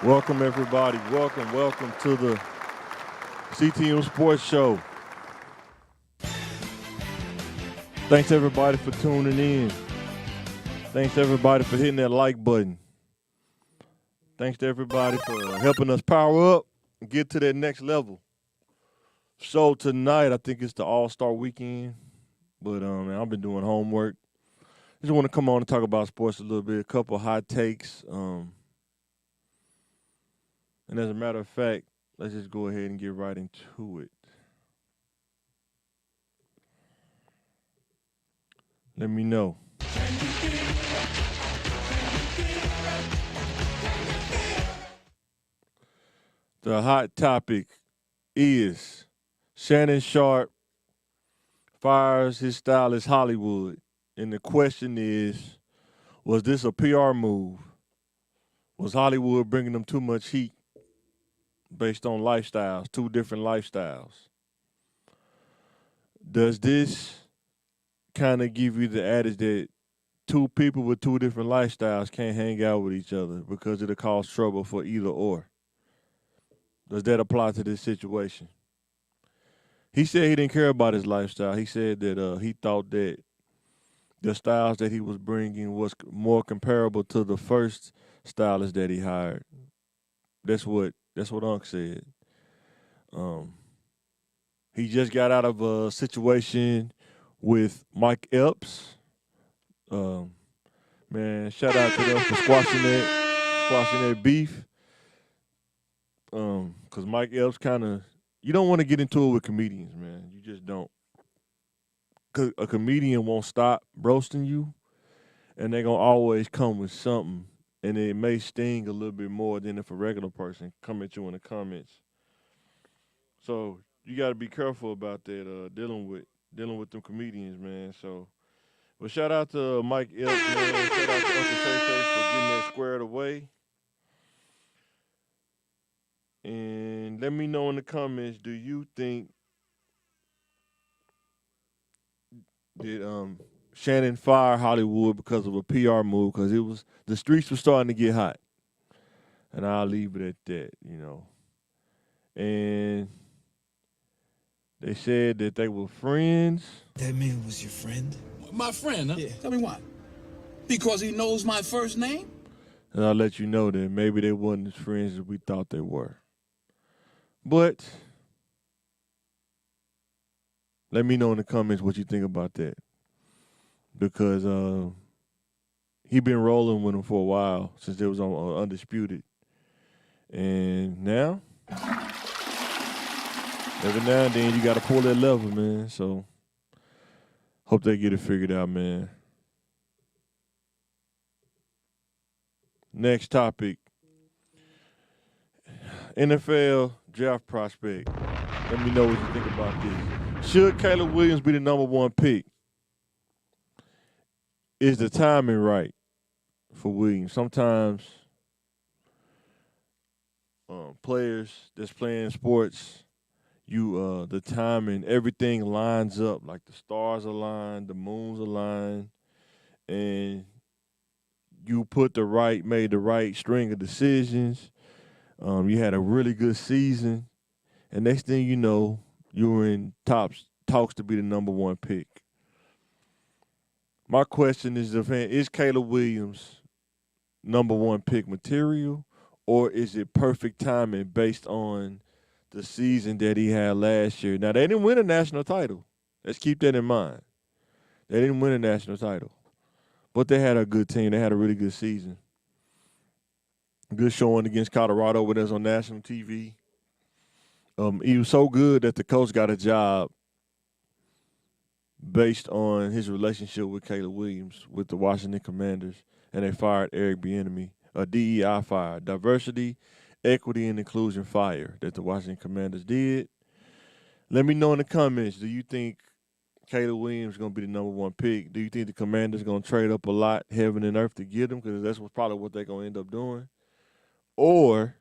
Welcome, everybody. Welcome to the CTM Sports Show. Thanks, everybody, for tuning in. Thanks, everybody, for hitting that like button. Thanks to everybody for helping us power up and get to that next level. So tonight, I think it's the All-Star weekend, but man, I've been doing homework. Just want to come on and talk about sports a little bit. A couple of hot takes. And as a matter of fact, let's just go ahead and get right into it. Let me know. The hot topic is Shannon Sharpe fires his stylist Hollywood. And the question is, was this a PR move? Was Hollywood bringing them too much heat based on lifestyles, two different lifestyles? Does this kind of give you the adage that two people with two different lifestyles can't hang out with each other because it'll cause trouble for either or? Does that apply to this situation? He said he didn't care about his lifestyle. He said that he thought that the styles that he was bringing was more comparable to the first stylist that he hired. That's what Unc said. He just got out of a situation with Mike Epps. Man, shout out to them for squashing that beef. Cause Mike Epps you don't want to get into it with comedians, man. You just don't. Cause a comedian won't stop roasting you, and they're gonna always come with something, and it may sting a little bit more than if a regular person come at you in the comments. So you got to be careful about that. Dealing with them comedians, man. So, but shout out to Mike Epps, man. Shout out to Uncle Say for getting that squared away. And let me know in the comments, do you think that Shannon fired Hollywood because of a PR move? Because the streets were starting to get hot, and I'll leave it at that. And they said that they were friends. That man was your friend? My friend, huh? Yeah. Tell me why. Because he knows my first name? And I'll let you know that maybe they weren't as friends as we thought they were. But let me know in the comments what you think about that. Because he been rolling with him for a while since they was on Undisputed. And now, every now and then you got to pull that lever, man. So hope they get it figured out, man. Next topic. NFL draft prospect. Let me know what you think about this. Should Caleb Williams be the number one pick? Is the timing right for Williams? Sometimes players that's playing sports, the timing, everything lines up. Like the stars align, the moons align, and you made the right string of decisions. You had a really good season, and next thing you know, you were in talks to be the number one pick. My question is Caleb Williams number one pick material, or is it perfect timing based on the season that he had last year? Now, they didn't win a national title. Let's keep that in mind. They didn't win a national title, but they had a good team. They had a really good season. Good showing against Colorado when it was on national TV. He was so good that the coach got a job based on his relationship with Caleb Williams with the Washington Commanders, and they fired Eric Bieniemy, a DEI fire, diversity, equity, and inclusion fire that the Washington Commanders did. Let me know in the comments, do you think Caleb Williams is going to be the number one pick? Do you think the Commanders are going to trade up a lot, heaven and earth, to get him? Because that's probably what they're going to end up doing. Or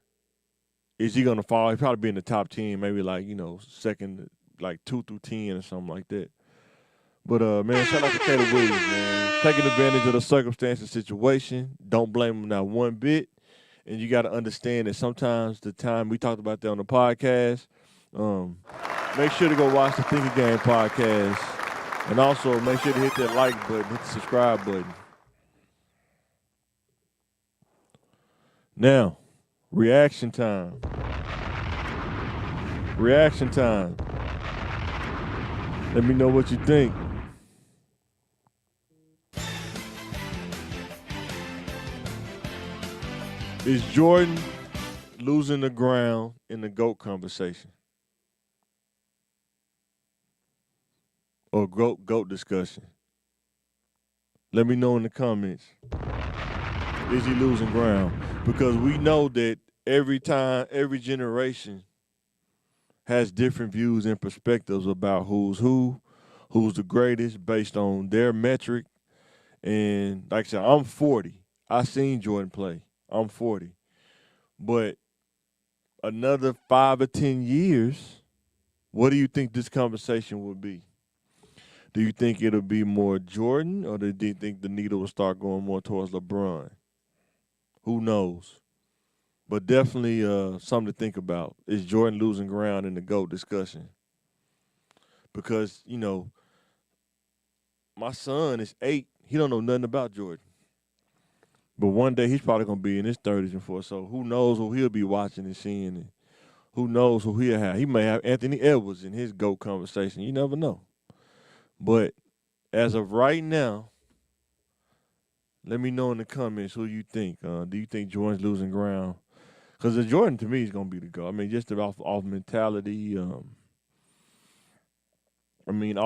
is he going to fall? He'll probably be in the top 10, maybe second, 2 through 10 or something like that. But, man, shout out to Caleb Williams, man. Taking advantage of the circumstance and situation. Don't blame him not one bit. And you got to understand that sometimes the time we talked about that on the podcast, um, make sure to go watch the Thinking Game podcast. And also make sure to hit that like button, hit the subscribe button. Now, reaction time. Reaction time. Let me know what you think. Is Jordan losing the ground in the GOAT conversation? Or GOAT discussion? Let me know in the comments. Is he losing ground? Because we know that every time, every generation has different views and perspectives about who's the greatest based on their metric. And like I said, I'm 40. I seen Jordan play. I'm 40. But another 5 or 10 years, what do you think this conversation will be? Do you think it'll be more Jordan, or do you think the needle will start going more towards LeBron? Who knows? But definitely something to think about. Is Jordan losing ground in the GOAT discussion? Because, my son is 8. He don't know nothing about Jordan. But one day he's probably going to be in his 30s and 40s. So who knows who he'll be watching and seeing, and who knows who he'll have. He may have Anthony Edwards in his GOAT conversation. You never know. But as of right now, let me know in the comments who you think. Do you think Jordan's losing ground? Because the Jordan, to me, is going to be the GOAT. I mean, just off mentality. Off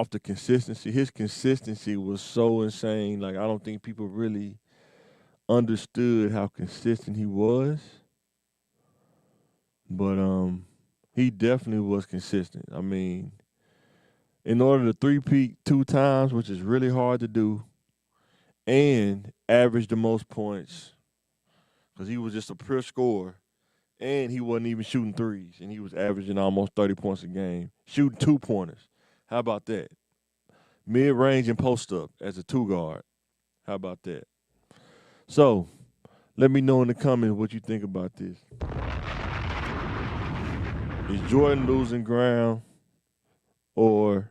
the consistency. His consistency was so insane. Like, I don't think people really understood how consistent he was. But he definitely was consistent. I mean, in order to three-peat 2 times, which is really hard to do, and average the most points, because he was just a pure scorer, and he wasn't even shooting threes, and he was averaging almost 30 points a game, shooting 2-pointers. How about that? Mid-range and post-up as a 2-guard. How about that? So, let me know in the comments what you think about this. Is Jordan losing ground, or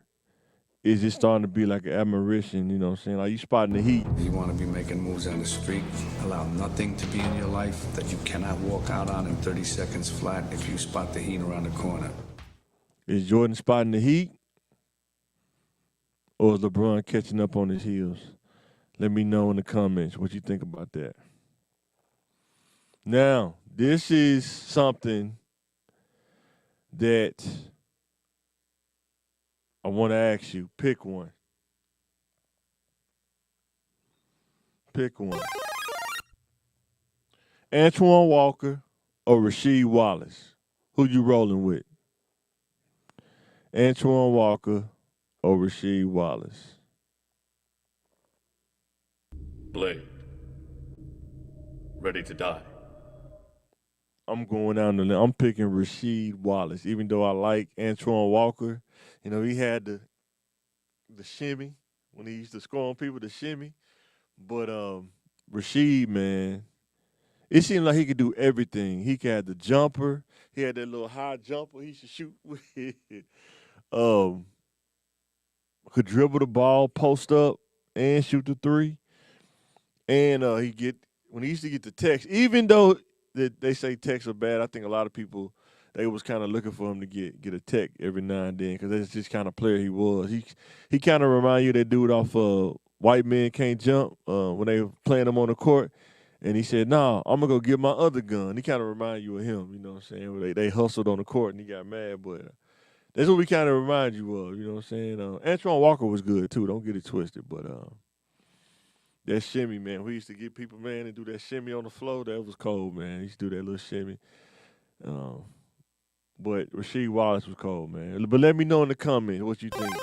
is it starting to be like an admiration, you know what I'm saying? Like, you spotting the heat. You want to be making moves on the street, allow nothing to be in your life that you cannot walk out on in 30 seconds flat if you spot the heat around the corner. Is Jordan spotting the heat, or is LeBron catching up on his heels? Let me know in the comments what you think about that. Now, this is something that I want to ask you. Pick one. Pick one. Antwan Walker or Rasheed Wallace? Who you rolling with? Antwan Walker or Rasheed Wallace? Blade. Ready to die. I'm going down the line. I'm picking Rasheed Wallace, even though I like Antwan Walker. You know, he had the shimmy when he used to score on people, the shimmy. But Rasheed, man, it seemed like he could do everything. He had the jumper. He had that little high jumper he should shoot with. Could dribble the ball, post up, and shoot the 3. And when he used to get the text, even though they say texts are bad, I think a lot of people, they was kind of looking for him to get a tech every now and then, because that's just kind of player he was. He kind of remind you of that dude off White Men Can't Jump when they were playing him on the court. And he said, "Nah, I'm going to go get my other gun." He kind of remind you of him, you know what I'm saying? They hustled on the court and he got mad, but that's what we kind of remind you of, you know what I'm saying? Antwan Walker was good too, don't get it twisted, but that shimmy, man, we used to get people, man, and do that shimmy on the floor. That was cold, man. He used to do that little shimmy. But Rasheed Wallace was cold, man. But let me know in the comments what you think.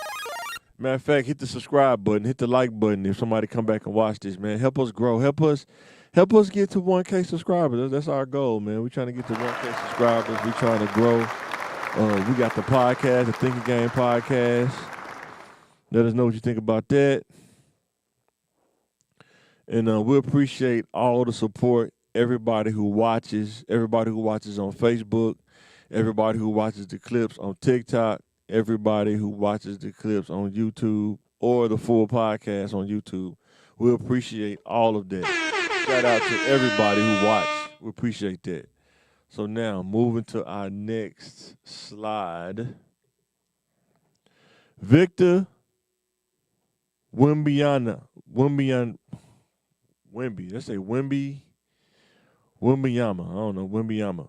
Matter of fact, hit the subscribe button, hit the like button if somebody come back and watch this, man. Help us grow. Help us get to 1K subscribers. That's our goal, man. We're trying to get to 1K subscribers. We're trying to grow. We got the podcast, the Thinking Game podcast. Let us know what you think about that. And we appreciate all the support everybody who watches on Facebook, everybody who watches the clips on TikTok, everybody who watches the clips on YouTube or the full podcast on YouTube. We appreciate all of that. Shout out to everybody who watched. We appreciate that. So now, moving to our next slide. Victor Wimby. Let's say Wimbyama. I don't know, Wimbyama.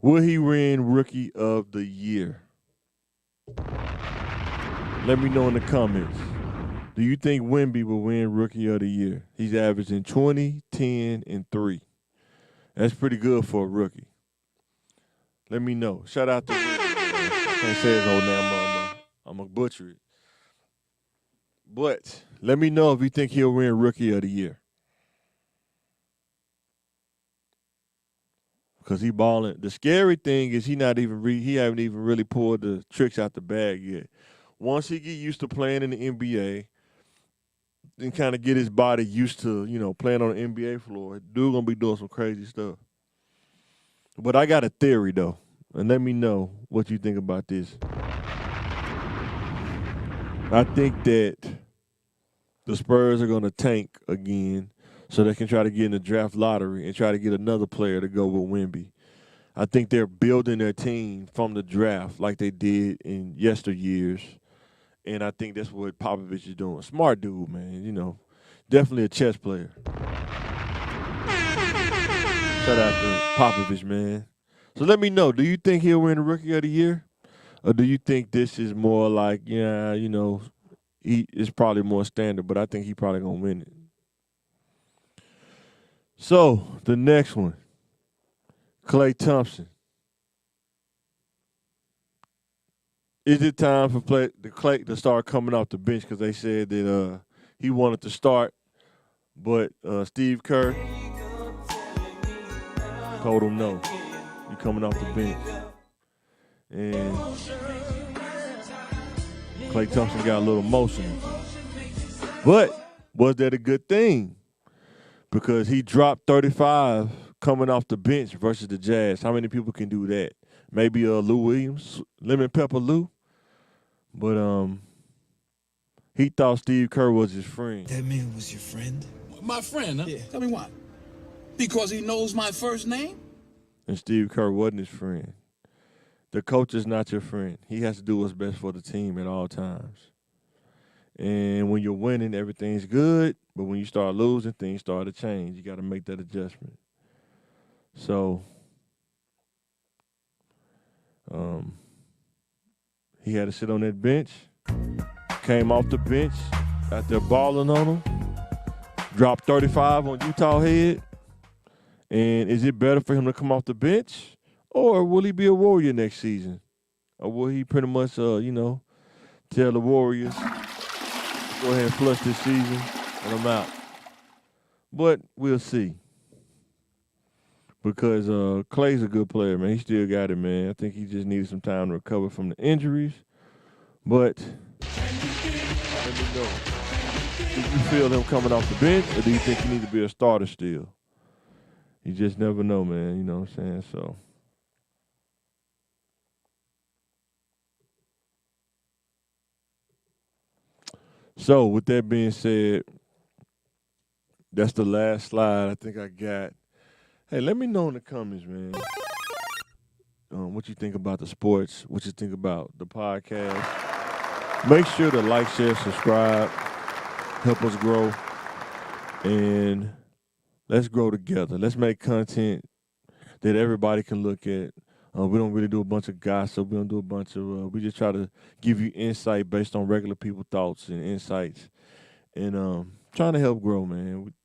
Will he win Rookie of the Year? Let me know in the comments. Do you think Wimby will win Rookie of the Year? He's averaging 20, 10, and 3. That's pretty good for a rookie. Let me know. Shout out to Wimby. I can't say his whole name. I'm going to butcher it. But let me know if you think he'll win Rookie of the Year. Because he balling. The scary thing is he haven't even really pulled the tricks out the bag yet. Once he get used to playing in the NBA and kind of get his body used to, playing on the NBA floor, dude gonna be doing some crazy stuff. But I got a theory though, and let me know what you think about this. I think that the Spurs are gonna tank again so they can try to get in the draft lottery and try to get another player to go with Wemby. I think they're building their team from the draft like they did in yesteryears. And I think that's what Popovich is doing. Smart dude, man. Definitely a chess player. Shout out to Popovich, man. So let me know, do you think he'll win the Rookie of the Year? Or do you think this is more like, it's probably more standard, but I think he probably going to win it. So, the next one, Klay Thompson. Is it time for Klay to start coming off the bench? Because they said that he wanted to start, but Steve Kerr told him no. You're coming off the bench. And Klay Thompson got a little emotional. But was that a good thing? Because he dropped 35 coming off the bench versus the Jazz. How many people can do that? Maybe Lou Williams, Lemon Pepper Lou. But he thought Steve Kerr was his friend. That man was your friend? My friend, huh? Yeah. Tell me why. Because he knows my first name? And Steve Kerr wasn't his friend. The coach is not your friend. He has to do what's best for the team at all times. And when you're winning, everything's good. But when you start losing, things start to change. You got to make that adjustment. So, he had to sit on that bench, came off the bench, out there balling on him, dropped 35 on Utah head. And is it better for him to come off the bench, or will he be a Warrior next season? Or will he pretty much, tell the Warriors, go ahead and flush this season, and I'm out. But we'll see. Because Klay's a good player, man. He still got it, man. I think he just needed some time to recover from the injuries. But let me know. Do you feel him coming off the bench, or do you think he needs to be a starter still? You just never know, man. You know what I'm saying? So with that being said, that's the last slide I think I got. Hey, let me know in the comments, man, what you think about the sports, what you think about the podcast. Make sure to like, share, subscribe, help us grow, and let's grow together. Let's make content that everybody can look at. We don't really do a bunch of gossip. We don't do a bunch of, we just try to give you insight based on regular people's thoughts and insights. And trying to help grow, man.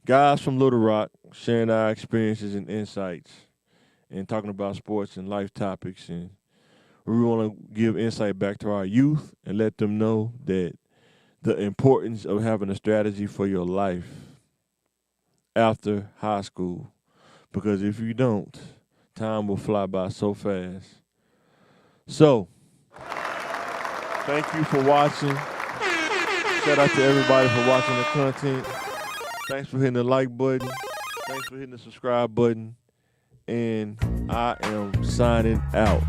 Guys from Little Rock sharing our experiences and insights and talking about sports and life topics. And we want to give insight back to our youth and let them know that the importance of having a strategy for your life after high school. Because if you don't, time will fly by so fast. So, thank you for watching. Shout out to everybody for watching the content. Thanks for hitting the like button. Thanks for hitting the subscribe button. And I am signing out.